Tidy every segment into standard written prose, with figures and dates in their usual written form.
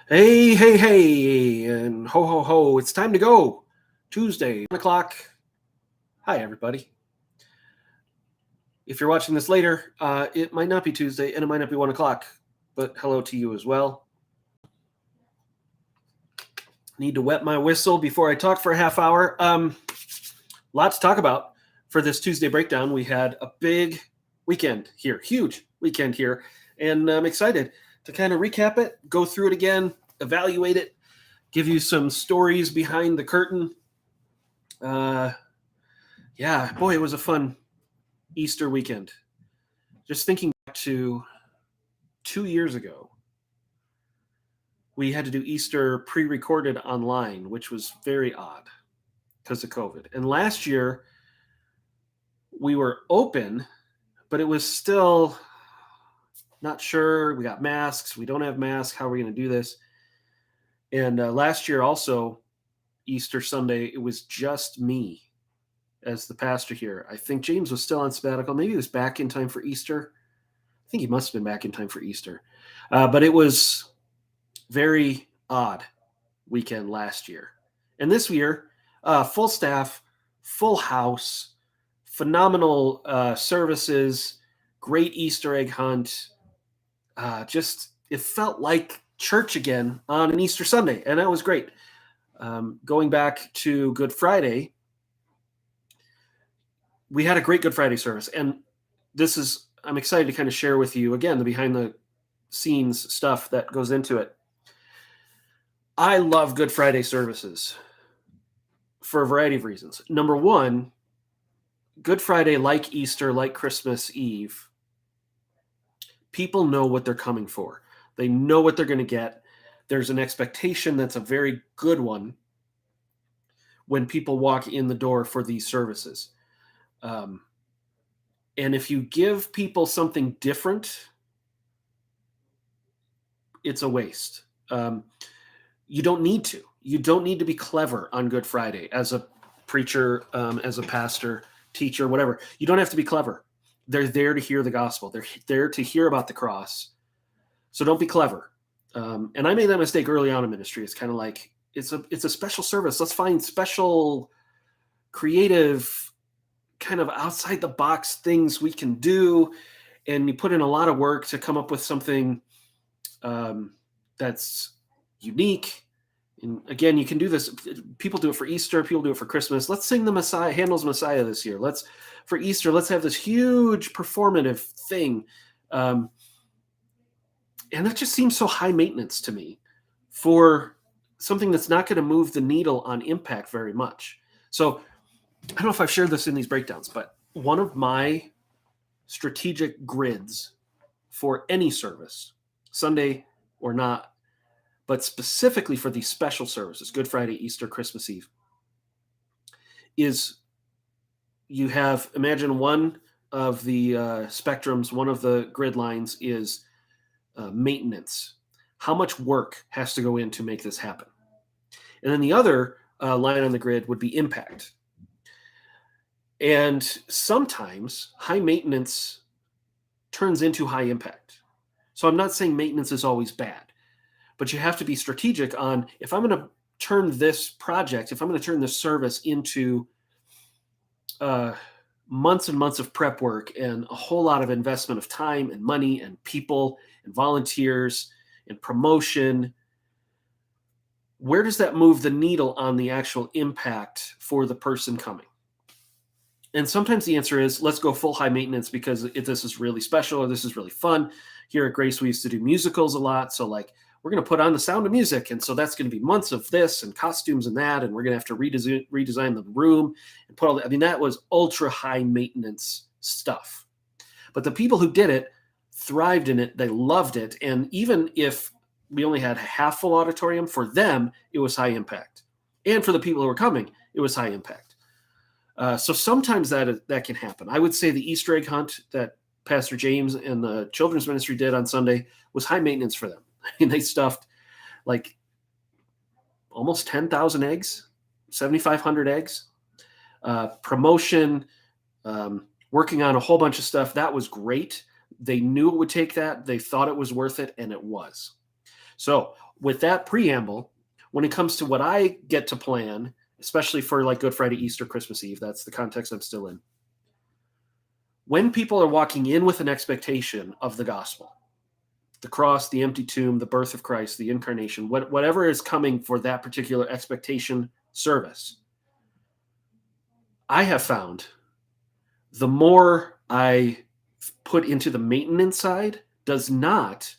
Hey, hey, hey, and ho, ho, ho, it's time to go. Tuesday, 1 o'clock. Hi, everybody. If you're watching this later, it might not be Tuesday and it might not be 1 o'clock, but hello to you as well. Need to wet my whistle before I talk for a half hour. Lot to talk about for this Tuesday breakdown. We had a big weekend here, huge weekend here, and I'm excited to kind of recap it, go through it again, evaluate it, give you some stories behind the curtain. Yeah, boy, it was a fun Easter weekend. Just thinking back to 2 years ago, we had to do Easter pre recorded online, which was very odd because of COVID. And last year, we were open, but it was still not sure. We got masks. We don't have masks. How are we going to do this? And last year, also, Easter Sunday, it was just me as the pastor here. I think James was still on sabbatical. Maybe he was back in time for Easter. I think he must have been back in time for Easter. But it was very odd weekend last year. And this year, full staff, full house, phenomenal services, great Easter egg hunt. Just it felt like church again on an Easter Sunday, and that was great. Going back to Good Friday, we had a great Good Friday service, and I'm excited to kind of share with you again the behind the scenes stuff that goes into it. I love Good Friday services for a variety of reasons. Number one, Good Friday, like Easter, like Christmas Eve, people know what they're coming for. They know what they're going to get. There's an expectation that's a very good one when people walk in the door for these services. And if you give people something different, it's a waste. You don't need to. You don't need to be clever on Good Friday as a preacher, as a pastor, teacher, whatever. You don't have to be clever. They're there to hear the gospel. They're there to hear about the cross. So don't be clever. And I made that mistake early on in ministry. It's kind of like it's a special service. Let's find special, creative, kind of outside the box things we can do. And you put in a lot of work to come up with something that's unique. And again, you can do this. People do it for Easter. People do it for Christmas. Let's sing the Messiah, Handel's Messiah this year. For Easter, let's have this huge performative thing. And that just seems so high maintenance to me for something that's not going to move the needle on impact very much. So I don't know if I've shared this in these breakdowns, but one of my strategic grids for any service, Sunday or not, but specifically for these special services, Good Friday, Easter, Christmas Eve, is imagine one of the spectrums, one of the grid lines is maintenance. How much work has to go in to make this happen? And then the other line on the grid would be impact. And sometimes high maintenance turns into high impact. So I'm not saying maintenance is always bad, but you have to be strategic on if I'm going to turn this project, if I'm going to turn this service into months and months of prep work and a whole lot of investment of time and money and people and volunteers and promotion, where does that move the needle on the actual impact for the person coming? And sometimes the answer is, let's go full high maintenance because this is really special or this is really fun. Here at Grace, we used to do musicals a lot. So we're going to put on the Sound of Music. And so that's going to be months of this and costumes and that. And we're going to have to redesign the room and put all that. I mean, that was ultra high maintenance stuff. But the people who did it thrived in it. They loved it. And even if we only had a half full auditorium, for them, it was high impact. And for the people who were coming, it was high impact. So sometimes that can happen. I would say the Easter egg hunt that Pastor James and the children's ministry did on Sunday was high maintenance for them. I mean, they stuffed like almost 10,000 eggs, 7,500 eggs, promotion, working on a whole bunch of stuff. That was great. They knew it would take that. They thought it was worth it, and it was. So with that preamble, when it comes to what I get to plan, especially for like Good Friday, Easter, Christmas Eve, that's the context I'm still in. When people are walking in with an expectation of the gospel, the cross, the empty tomb, the birth of Christ, the incarnation, whatever is coming for that particular expectation service, I have found the more I put into the maintenance side does not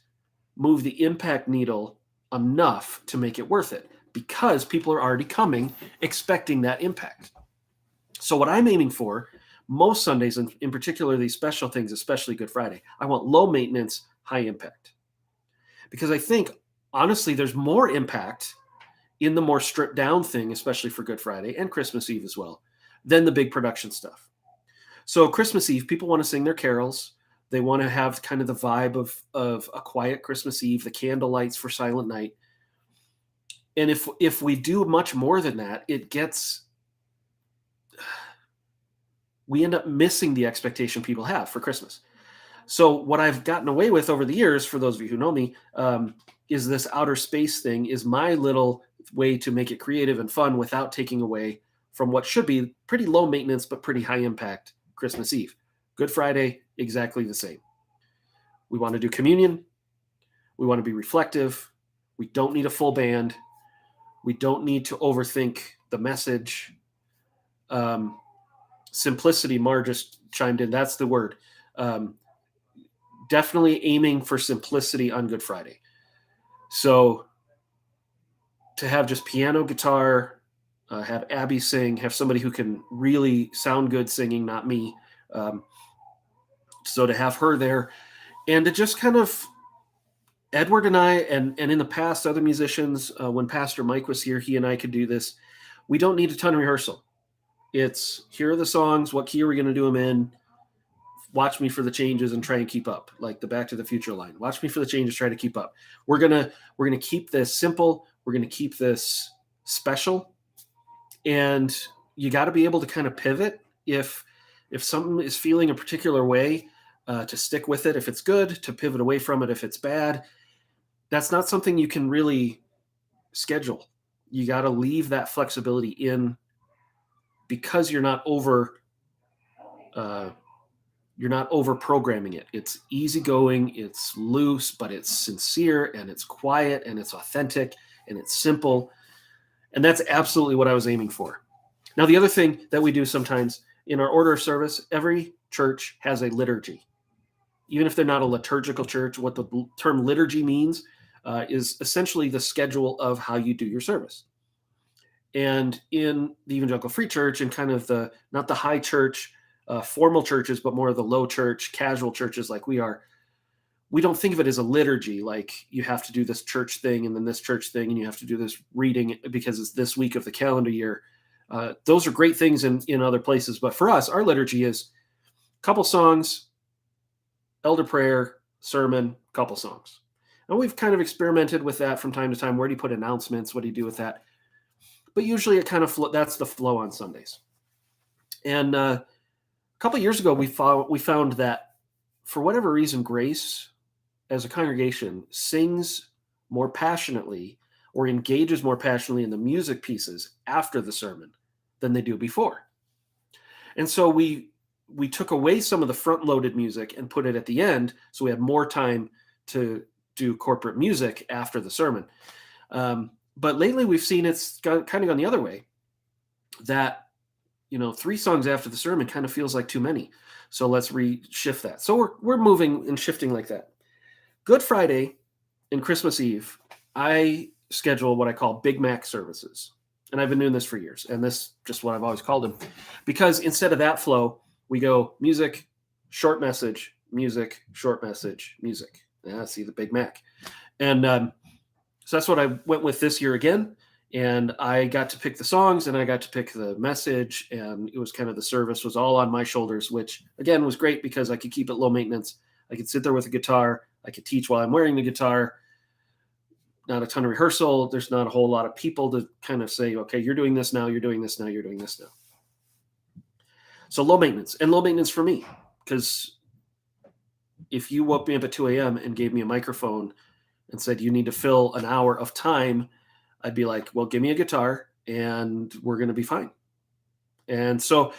move the impact needle enough to make it worth it, because people are already coming expecting that impact. So what I'm aiming for most Sundays, and in particular these special things, especially Good Friday, I want low maintenance, high impact. Because I think, honestly, there's more impact in the more stripped down thing, especially for Good Friday and Christmas Eve as well, than the big production stuff. So Christmas Eve, people want to sing their carols. They want to have kind of the vibe of a quiet Christmas Eve, the candle lights for Silent Night. And if we do much more than that, we end up missing the expectation people have for Christmas. So what I've gotten away with over the years, for those of you who know me, is this outer space thing is my little way to make it creative and fun without taking away from what should be pretty low maintenance but pretty high impact Christmas Eve. Good Friday, exactly the same. We want to do communion. We want to be reflective. We don't need a full band. We don't need to overthink the message. Simplicity, Mar just chimed in. That's the word. Definitely aiming for simplicity on Good Friday. So to have just piano, guitar, have Abby sing, have somebody who can really sound good singing, not me. So to have her there, and to just kind of, Edward and I, and in the past, other musicians, when Pastor Mike was here, he and I could do this. We don't need a ton of rehearsal. It's, here are the songs, what key are we going to do them in? Watch me for the changes and try and keep up, like the Back to the Future line. Watch me for the changes, try to keep up. We're gonna keep this simple. We're gonna keep this special, and you got to be able to kind of pivot if something is feeling a particular way, to stick with it if it's good, to pivot away from it if it's bad. That's not something you can really schedule. You got to leave that flexibility in, because you're not over programming it. It's easygoing, it's loose, but it's sincere, and it's quiet, and it's authentic, and it's simple. And that's absolutely what I was aiming for. Now, the other thing that we do sometimes in our order of service, every church has a liturgy. Even if they're not a liturgical church, what the term liturgy means is essentially the schedule of how you do your service. And in the Evangelical Free Church, and kind of not the high church, formal churches, but more of the low church, casual churches like we are, we don't think of it as a liturgy, like you have to do this church thing and then this church thing, and you have to do this reading because it's this week of the calendar year. Those are great things in other places. But for us, our liturgy is a couple songs, elder prayer, sermon, couple songs. And we've kind of experimented with that from time to time. Where do you put announcements? What do you do with that? But usually it kind of that's the flow on Sundays. And a couple of years ago, we found that for whatever reason, Grace, as a congregation, sings more passionately or engages more passionately in the music pieces after the sermon than they do before. And so we took away some of the front-loaded music and put it at the end, so we had more time to do corporate music after the sermon. But lately we've seen it's kind of gone the other way, that 3 songs after the sermon kind of feels like too many. So let's reshift that. So we're moving and shifting like that. Good Friday and Christmas Eve, I schedule what I call Big Mac services. And I've been doing this for years. And this is just what I've always called them. Because instead of that flow, we go music, short message, music, short message, music. Yeah, see the Big Mac. And so that's what I went with this year again. And I got to pick the songs, and I got to pick the message, and it was kind of, the service was all on my shoulders, which again was great because I could keep it low maintenance. I could sit there with a guitar. I could teach while I'm wearing the guitar. Not a ton of rehearsal. There's not a whole lot of people to kind of say, okay, you're doing this now, you're doing this now, you're doing this now. So low maintenance, and low maintenance for me, because if you woke me up at 2 a.m. and gave me a microphone and said, you need to fill an hour of time, I'd be like, well, give me a guitar and we're going to be fine. And so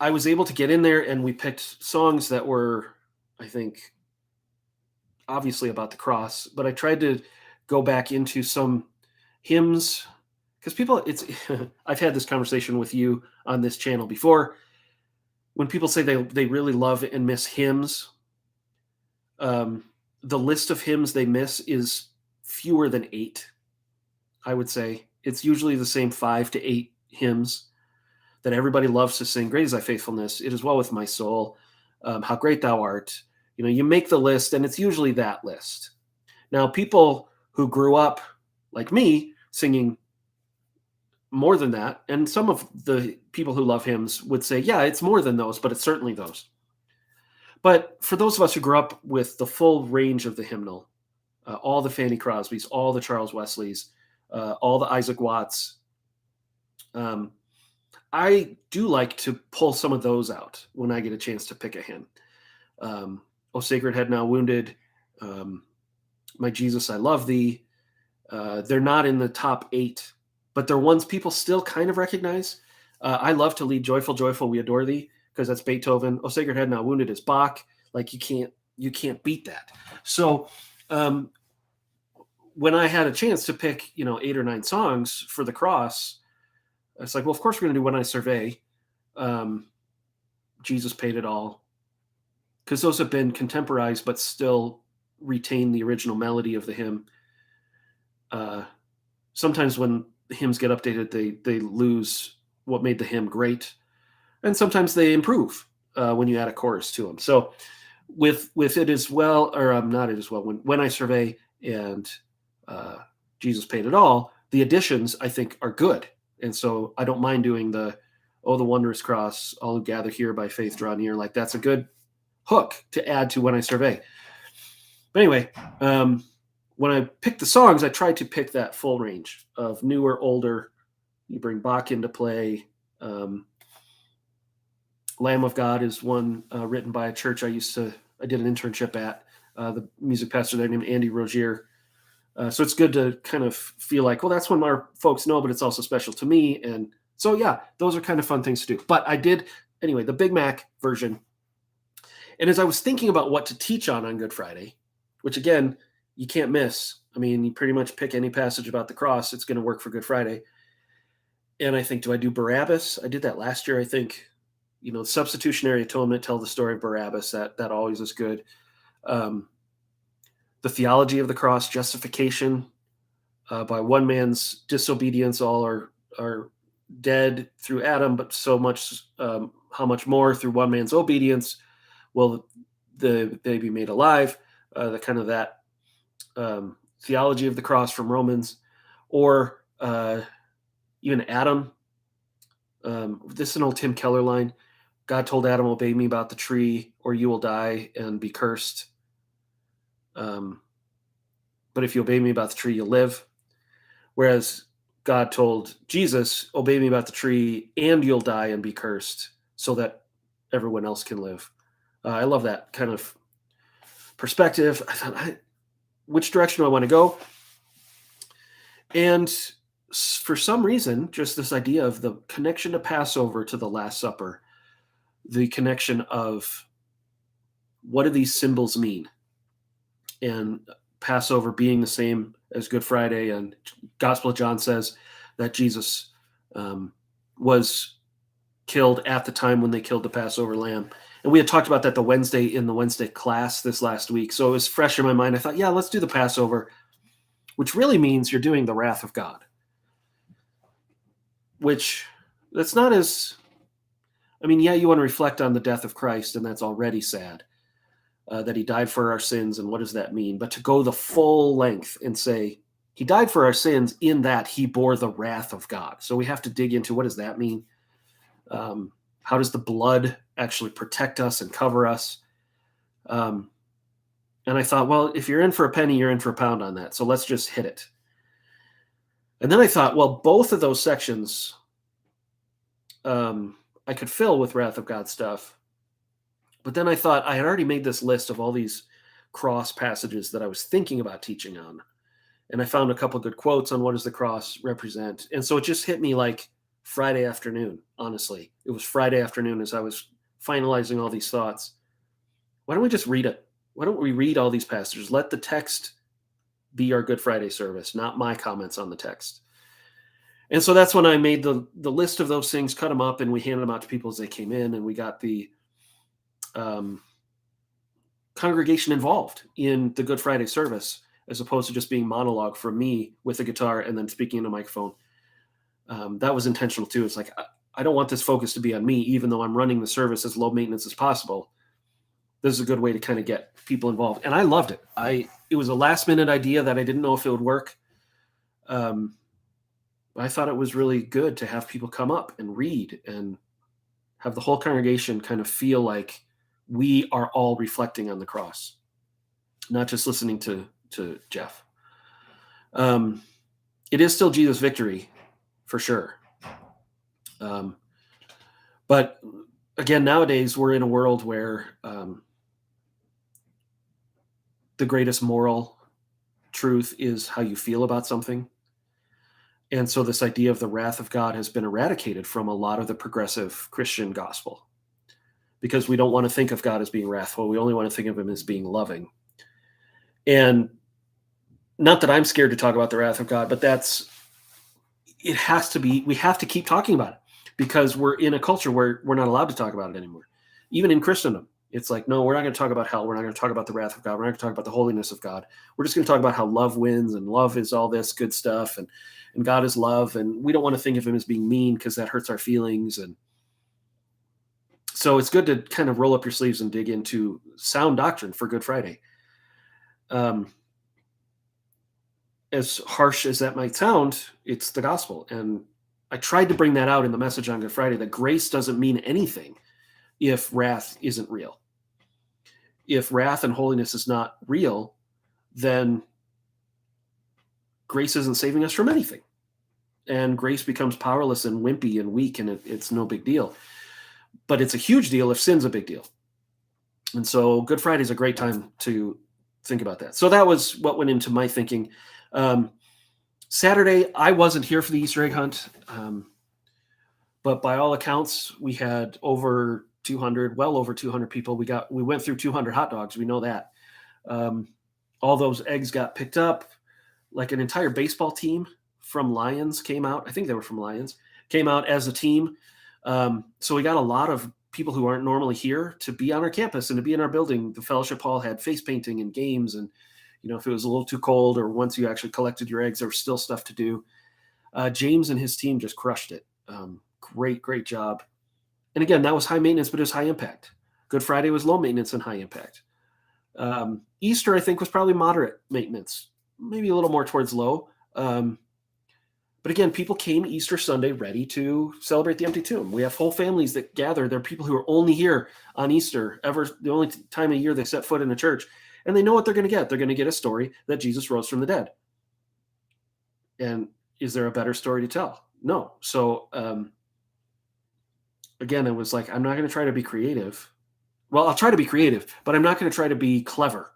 I was able to get in there, and we picked songs that were, I think, obviously about the cross, but I tried to go back into some hymns because people, it's, I've had this conversation with you on this channel before. When people say they really love and miss hymns, the list of hymns they miss is fewer than 8. I would say it's usually the same 5 to 8 hymns that everybody loves to sing. Great is thy faithfulness. It is well with my soul. How great thou art. You make the list, and it's usually that list. Now, people who grew up like me singing more than that, and some of the people who love hymns would say, yeah, it's more than those, but it's certainly those. But for those of us who grew up with the full range of the hymnal, all the Fanny Crosbys, all the Charles Wesleys, all the Isaac Watts, I do like to pull some of those out when I get a chance to pick a hymn. O Sacred Head Now Wounded, My Jesus, I Love Thee. They're not in the top 8, but they're ones people still kind of recognize. I love to lead Joyful, Joyful, We Adore Thee, because that's Beethoven. O Sacred Head Now Wounded is Bach. Like you can't beat that. So when I had a chance to pick, 8 or 9 songs for the cross, it's like, well, of course we're going to do When I Survey. Jesus Paid It All, because those have been contemporized but still retain the original melody of the hymn. Sometimes when hymns get updated, they lose what made the hymn great, and sometimes they improve when you add a chorus to them. So with It Is Well, or not It Is Well, when I Survey and Jesus Paid It All, the additions I think are good, and so I don't mind doing the wondrous cross, all who gather here by faith draw near. Like that's a good hook to add to When I Survey. But anyway, when I picked the songs, I tried to pick that full range of newer, older. You bring Bach into play. Lamb of God is one written by a church I did an internship at. The music pastor there named Andy Rogier. So it's good to kind of feel like, well, that's one our folks know, but it's also special to me. And so, yeah, those are kind of fun things to do. But I did, anyway, the Big Mac version. And as I was thinking about what to teach on Good Friday, which again, you can't miss. I mean, you pretty much pick any passage about the cross, it's going to work for Good Friday. And I think, do I do Barabbas? I did that last year, I think. Substitutionary atonement, tell the story of Barabbas. That always is good. The theology of the cross, justification. By one man's disobedience, all are dead through Adam, but so much, how much more through one man's obedience will they be made alive? The kind of that theology of the cross from Romans, or even Adam. This is an old Tim Keller line. God told Adam, obey me about the tree, or you will die and be cursed. But if you obey me about the tree, you'll live. Whereas God told Jesus, obey me about the tree, and you'll die and be cursed, so that everyone else can live. I love that kind of perspective. I thought, which direction do I want to go? And for some reason, just this idea of the connection to Passover to the Last Supper, the connection of what do these symbols mean? And Passover being the same as Good Friday, and Gospel of John says that Jesus was killed at the time when they killed the Passover lamb. And we had talked about that in the Wednesday class this last week. So it was fresh in my mind. I thought, yeah, let's do the Passover, which really means you're doing the wrath of God, which that's not as, yeah, you want to reflect on the death of Christ, and that's already sad, that he died for our sins. And what does that mean? But to go the full length and say he died for our sins in that he bore the wrath of God. So we have to dig into, what does that mean? How does the blood actually protect us and cover us? And I thought, well, if you're in for a penny, you're in for a pound on that. So let's just hit it. And then I thought, well, both of those sections I could fill with wrath of God stuff. But then I thought I had already made this list of all these cross passages that I was thinking about teaching on. And I found a couple good quotes on what does the cross represent. And so it just hit me like Friday afternoon, honestly. It was Friday afternoon as I was finalizing all these thoughts. Why don't we just read it? Why don't we read all these passages? Let the text be our Good Friday service, not my comments on the text. And so that's when I made the list of those things, cut them up, and we handed them out to people as they came in, and we got the congregation involved in the Good Friday service, as opposed to just being monologue from me with a guitar and then speaking in a microphone. That was intentional too. It's like, I don't want this focus to be on me, even though I'm running the service as low maintenance as possible. This is a good way to kind of get people involved. And I loved it. It was a last minute idea that I didn't know if it would work. I thought it was really good to have people come up and read and have the whole congregation kind of feel like we are all reflecting on the cross, not just listening to Jeff. It is still Jesus' victory, for sure. But again, nowadays we're in a world where the greatest moral truth is how you feel about something. And so this idea of the wrath of God has been eradicated from a lot of the progressive Christian gospel, because we don't want to think of God as being wrathful. We only want to think of him as being loving. And not that I'm scared to talk about the wrath of God, but it has to be, we have to keep talking about it, because we're in a culture where we're not allowed to talk about it anymore. Even in Christendom, it's like, no, we're not going to talk about hell. We're not going to talk about the wrath of God. We're not going to talk about the holiness of God. We're just going to talk about how love wins, and love is all this good stuff, and God is love. And we don't want to think of him as being mean, because that hurts our feelings. And so it's good to kind of roll up your sleeves and dig into sound doctrine for Good Friday. As harsh as that might sound, it's the gospel. And I tried to bring that out in the message on Good Friday, that grace doesn't mean anything if wrath isn't real. If wrath and holiness is not real, then grace isn't saving us from anything. And grace becomes powerless and wimpy and weak, and it's no big deal. But it's a huge deal if sin's a big deal. And so Good Friday is a great time to think about that. So that was what went into my thinking. Saturday, I wasn't here for the Easter egg hunt, but by all accounts, we had well over 200 people. We went through 200 hot dogs. We know that. All those eggs got picked up. Like an entire baseball team from Lions came out. I think they were from Lions, came out as a team. So we got a lot of people who aren't normally here to be on our campus and to be in our building. The fellowship hall had face painting and games, and if it was a little too cold, or once you actually collected your eggs, there was still stuff to do. James and his team just crushed it. Great job. And again, that was high maintenance, but it was high impact. Good Friday was low maintenance and high impact. Easter, I think, was probably moderate maintenance, maybe a little more towards low. But again, people came Easter Sunday ready to celebrate the empty tomb. We have whole families that gather. There are people who are only here on Easter, the only time of year they set foot in a church. And they know what they're going to get. They're going to get a story that Jesus rose from the dead. And is there a better story to tell? No. So, again, it was like, I'm not going to try to be creative. Well, I'll try to be creative, but I'm not going to try to be clever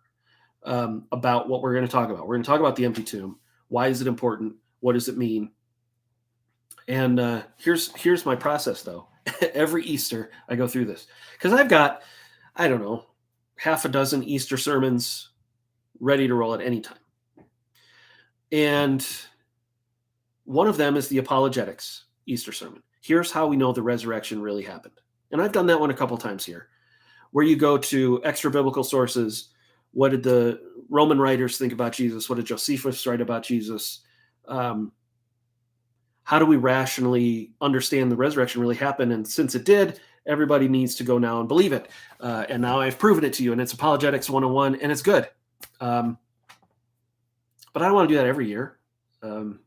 about what we're going to talk about. We're going to talk about the empty tomb. Why is it important? What does it mean? And here's my process, though. Every Easter, I go through this, because I've got, I don't know, half a dozen Easter sermons ready to roll at any time. And one of them is the apologetics Easter sermon. Here's how we know the resurrection really happened. And I've done that one a couple times here, where you go to extra biblical sources. What did the Roman writers think about Jesus? What did Josephus write about Jesus? How do we rationally understand the resurrection really happened? And since it did, everybody needs to go now and believe it. And now I've proven it to you, and it's Apologetics 101, and it's good. But I don't want to do that every year. And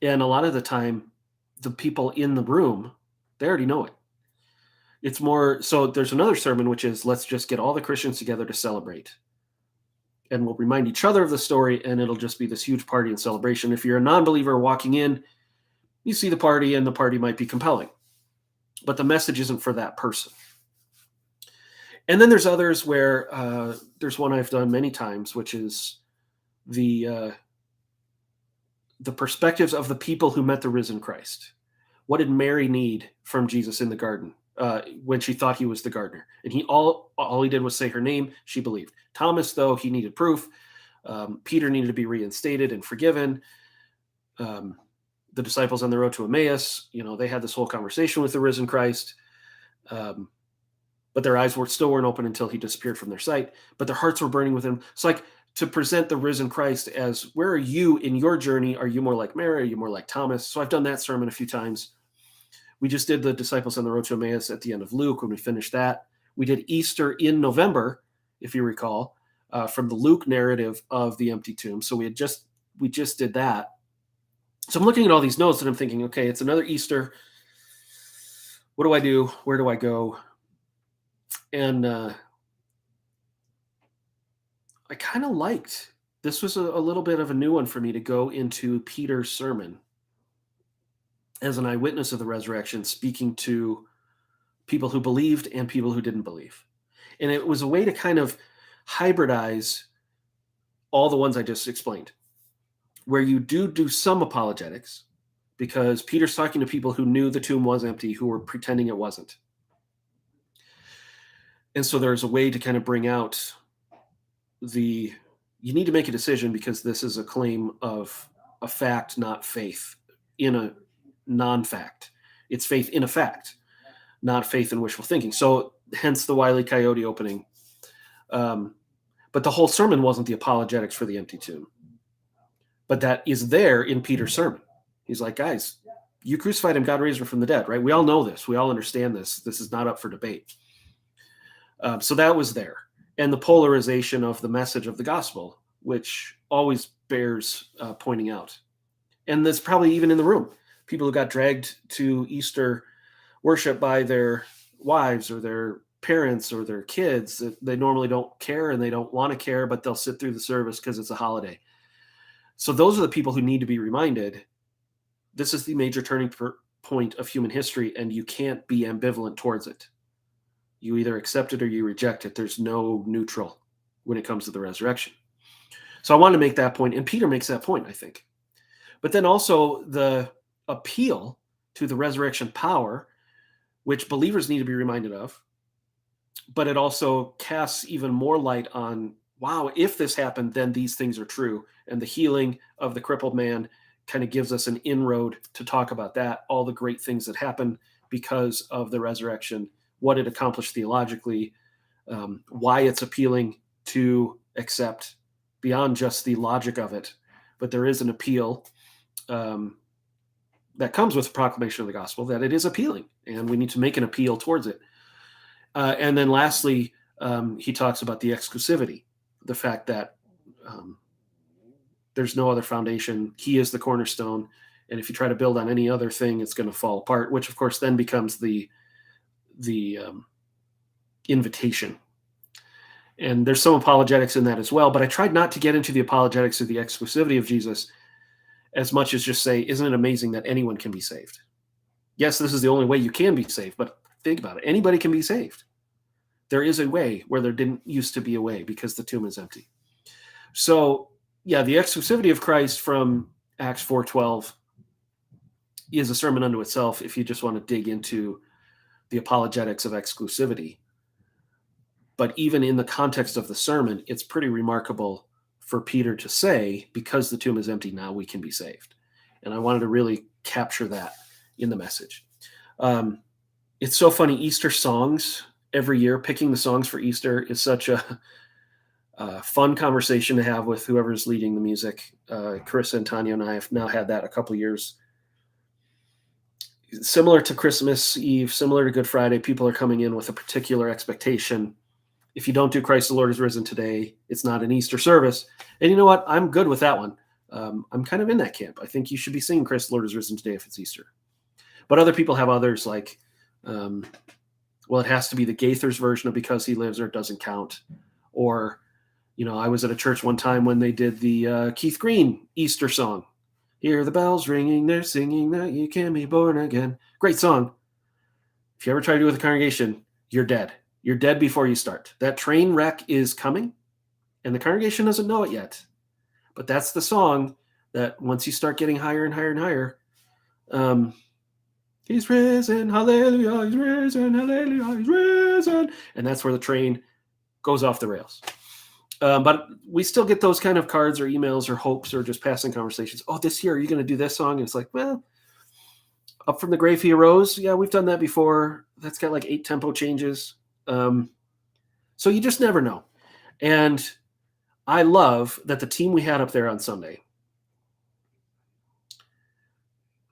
a lot of the time, the people in the room, they already know it. It's more, so there's another sermon, which is, let's just get all the Christians together to celebrate. And we'll remind each other of the story, and it'll just be this huge party and celebration. If you're a non-believer walking in, you see the party, and the party might be compelling. But the message isn't for that person. And then there's others where there's one I've done many times, which is the perspectives of the people who met the risen Christ. What did Mary need from Jesus in the garden when she thought he was the gardener? And all he did was say her name. She believed. Thomas, though, he needed proof. Peter needed to be reinstated and forgiven. The disciples on the road to Emmaus, they had this whole conversation with the risen Christ, but their eyes still weren't open until he disappeared from their sight. But their hearts were burning with him. It's like to present the risen Christ as, where are you in your journey? Are you more like Mary? Are you more like Thomas? So I've done that sermon a few times. We just did the disciples on the road to Emmaus at the end of Luke when we finished that. We did Easter in November, if you recall, from the Luke narrative of the empty tomb. So we just did that. So I'm looking at all these notes and I'm thinking, okay, it's another Easter. What do I do? Where do I go? And I kind of liked, this was a little bit of a new one for me to go into Peter's sermon as an eyewitness of the resurrection, speaking to people who believed and people who didn't believe. And it was a way to kind of hybridize all the ones I just explained, where you do some apologetics, because Peter's talking to people who knew the tomb was empty, who were pretending it wasn't. And so there's a way to kind of bring out you need to make a decision, because this is a claim of a fact, not faith in a non-fact. It's faith in a fact, not faith in wishful thinking. So hence the Wile E. Coyote opening. But the whole sermon wasn't the apologetics for the empty tomb. But that is there in Peter's sermon. He's like, guys, you crucified him, God raised him from the dead, right? We all know this. We all understand this. This is not up for debate. So that was there. And the polarization of the message of the gospel, which always bears pointing out. And that's probably even in the room. People who got dragged to Easter worship by their wives or their parents or their kids, they normally don't care and they don't want to care, but they'll sit through the service because it's a holiday. So those are the people who need to be reminded, this is the major turning point of human history, and you can't be ambivalent towards it. You either accept it or you reject it. There's no neutral when it comes to the resurrection. So I wanted to make that point, and Peter makes that point, I think. But then also the appeal to the resurrection power, which believers need to be reminded of, but it also casts even more light on, wow, if this happened, then these things are true. And the healing of the crippled man kind of gives us an inroad to talk about that, all the great things that happen because of the resurrection, what it accomplished theologically, why it's appealing to accept beyond just the logic of it. But there is an appeal that comes with the proclamation of the gospel, that it is appealing, and we need to make an appeal towards it. And then lastly, he talks about the exclusivity, the fact that there's no other foundation. He is the cornerstone. And if you try to build on any other thing, it's going to fall apart, which of course then becomes the invitation. And there's some apologetics in that as well, but I tried not to get into the apologetics of the exclusivity of Jesus as much as just say, isn't it amazing that anyone can be saved? Yes, this is the only way you can be saved, but think about it. Anybody can be saved. There is a way where there didn't used to be a way, because the tomb is empty. So yeah, the exclusivity of Christ from Acts 4:12 is a sermon unto itself if you just want to dig into the apologetics of exclusivity. But even in the context of the sermon, it's pretty remarkable for Peter to say, because the tomb is empty, now we can be saved. And I wanted to really capture that in the message. It's so funny, Easter songs every year, picking the songs for Easter is such a fun conversation to have with whoever's leading the music. Chris and Tanya and I have now had that a couple years. Similar to Christmas Eve, similar to Good Friday, people are coming in with a particular expectation. If you don't do Christ the Lord is risen today, it's not an Easter service. And you know what? I'm good with that one. I'm kind of in that camp. I think you should be singing Christ the Lord is risen today if it's Easter. But other people have others like, well, it has to be the Gaithers version of Because He Lives or it doesn't count. Or, I was at a church one time when they did the Keith Green Easter song. Hear the bells ringing, they're singing that you can be born again. Great song. If you ever try to do it with a congregation, you're dead. You're dead before you start. That train wreck is coming, and the congregation doesn't know it yet. But that's the song that once you start getting higher and higher and higher, he's risen, hallelujah, he's risen, hallelujah, he's risen. And that's where the train goes off the rails. But we still get those kind of cards or emails or hopes or just passing conversations. Oh, this year, are you going to do this song? And it's like, well, Up from the Grave He Arose. Yeah, we've done that before. That's got like 8 tempo changes. So you just never know. And I love that the team we had up there on Sunday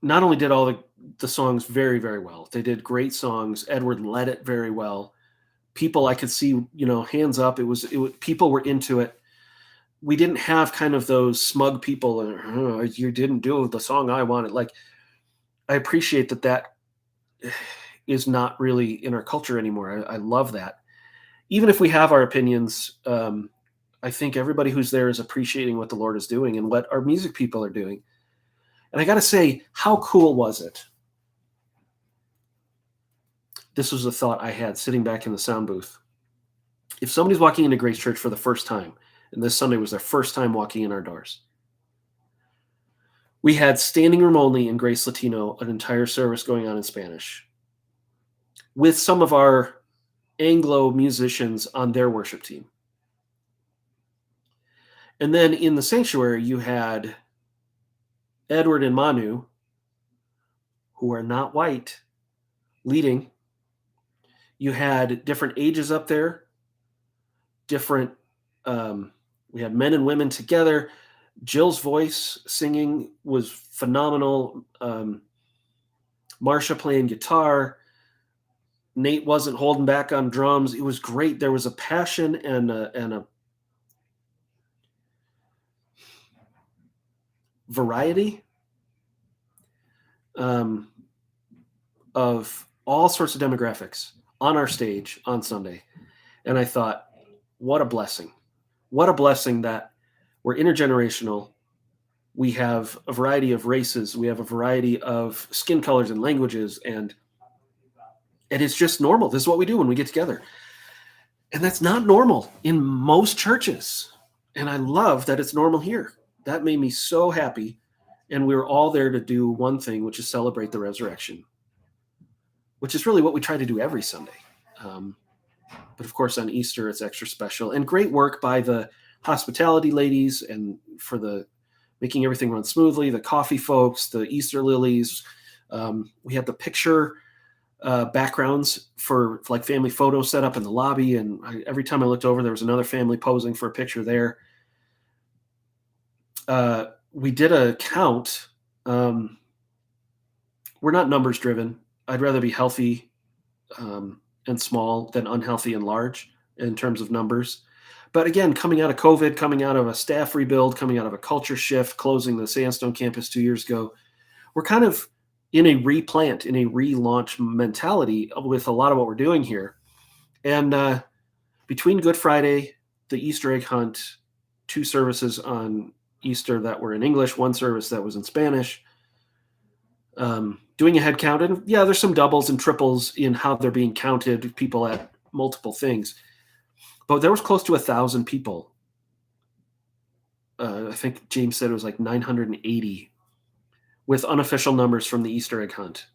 not only did all the songs very, very well, they did great songs. Edward led it very well. People I could see, hands up. It was people were into it. We didn't have kind of those smug people. You didn't do the song I wanted. Like, I appreciate that is not really in our culture anymore. I love that. Even if we have our opinions, I think everybody who's there is appreciating what the Lord is doing and what our music people are doing. And I got to say, how cool was it? This was a thought I had sitting back in the sound booth. If somebody's walking into Grace Church for the first time, and this Sunday was their first time walking in our doors, we had standing room only in Grace Latino, an entire service going on in Spanish, with some of our Anglo musicians on their worship team. And then in the sanctuary, you had Edward and Manu, who are not white, leading. You had different ages up there, we had men and women together. Jill's voice singing was phenomenal. Marsha playing guitar. Nate wasn't holding back on drums. It was great. There was a passion and a variety of all sorts of demographics on our stage on Sunday. And I thought, what a blessing. What a blessing that we're intergenerational. We have a variety of races. We have a variety of skin colors and languages. And it's just normal. This is what we do when we get together. And that's not normal in most churches. And I love that it's normal here. That made me so happy. And we were all there to do one thing, which is celebrate the resurrection, which is really what we try to do every Sunday. But of course, on Easter, it's extra special. And great work by the hospitality ladies and for the making everything run smoothly, the coffee folks, the Easter lilies. We had the picture backgrounds for like family photos set up in the lobby. And every time I looked over, there was another family posing for a picture there. We did a count. We're not numbers driven. I'd rather be healthy and small than unhealthy and large in terms of numbers. But again, coming out of COVID, coming out of a staff rebuild, coming out of a culture shift, closing the Sandstone campus 2 years ago, we're kind of in a replant, in a relaunch mentality with a lot of what we're doing here. And between Good Friday, the Easter egg hunt, 2 services on Easter that were in English, 1 service that was in Spanish, doing a head count. And yeah, there's some doubles and triples in how they're being counted, people at multiple things. But there was close to 1,000 people. I think James said it was like 980 with unofficial numbers from the Easter egg hunt,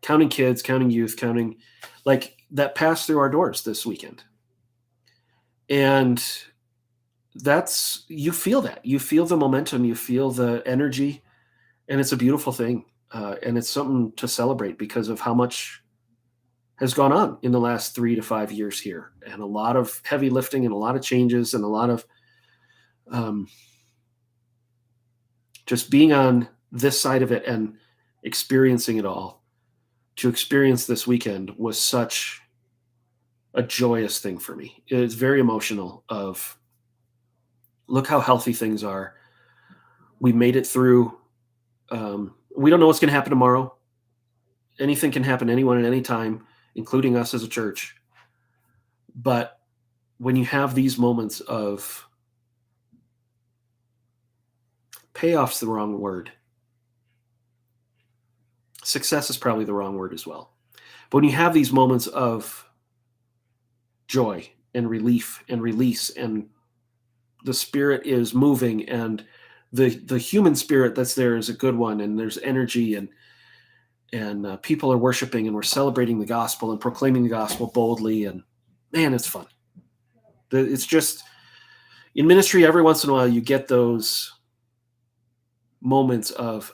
counting kids, counting youth, counting like that passed through our doors this weekend. And you feel that. You feel the momentum, you feel the energy, and it's a beautiful thing. And it's something to celebrate because of how much has gone on in the last 3 to 5 years here, and a lot of heavy lifting and a lot of changes and a lot of just being on this side of it and experiencing it all. To experience this weekend was such a joyous thing for me. It's very emotional of look how healthy things are. We made it through. We don't know what's going to happen tomorrow. Anything can happen to anyone at any time, including us as a church. But when you have these moments of payoff's the wrong word. Success is probably the wrong word as well. But when you have these moments of joy and relief and release, and the Spirit is moving, and the human spirit that's there is a good one, and there's energy, and people are worshiping, and we're celebrating the gospel and proclaiming the gospel boldly, and man, it's fun. It's just in ministry, every once in a while you get those moments of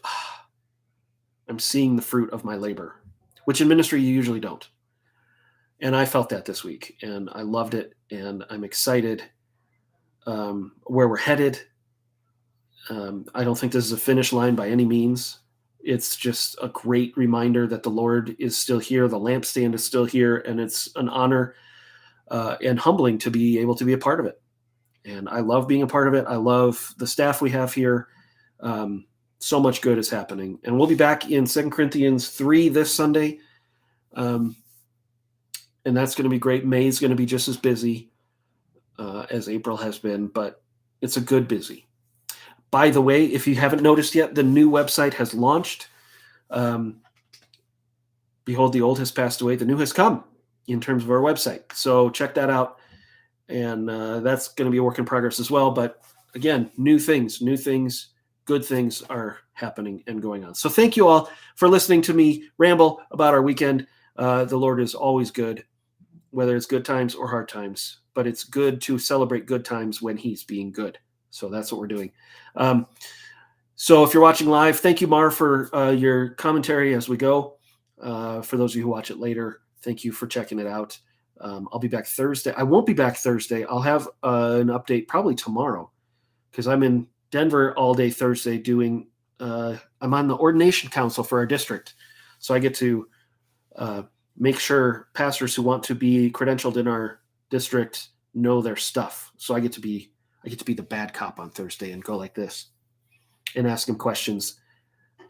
I'm seeing the fruit of my labor, which in ministry you usually don't. And I felt that this week, and I loved it, and I'm excited where we're headed. I don't think this is a finish line by any means. It's just a great reminder that the Lord is still here, the lampstand is still here, and it's an honor and humbling to be able to be a part of it. And I love being a part of it. I love the staff we have here. So much good is happening. And we'll be back in 2 Corinthians 3 this Sunday. And that's going to be great. May is going to be just as busy as April has been, but it's a good busy. By the way, if you haven't noticed yet, the new website has launched. Behold, the old has passed away. The new has come in terms of our website. So check that out. And that's going to be a work in progress as well. But again, new things, good things are happening and going on. So thank you all for listening to me ramble about our weekend. The Lord is always good, whether it's good times or hard times. But it's good to celebrate good times when he's being good. So that's what we're doing. So if you're watching live, thank you, Mar, for your commentary as we go. For those of you who watch it later, thank you for checking it out. I'll be back Thursday. I won't be back Thursday. I'll have an update probably tomorrow because I'm in Denver all day Thursday doing I'm on the ordination council for our district. So I get to make sure pastors who want to be credentialed in our district know their stuff. So I get to be the bad cop on Thursday and go like this and ask him questions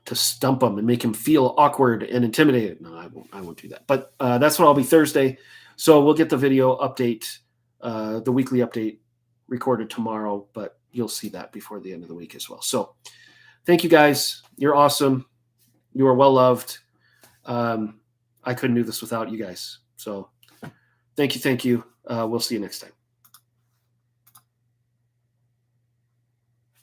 to stump him and make him feel awkward and intimidated. No, I won't do that. But that's what I'll be Thursday. So we'll get the video update, the weekly update recorded tomorrow, but you'll see that before the end of the week as well. So thank you guys. You're awesome. You are well loved. I couldn't do this without you guys. So thank you. We'll see you next time.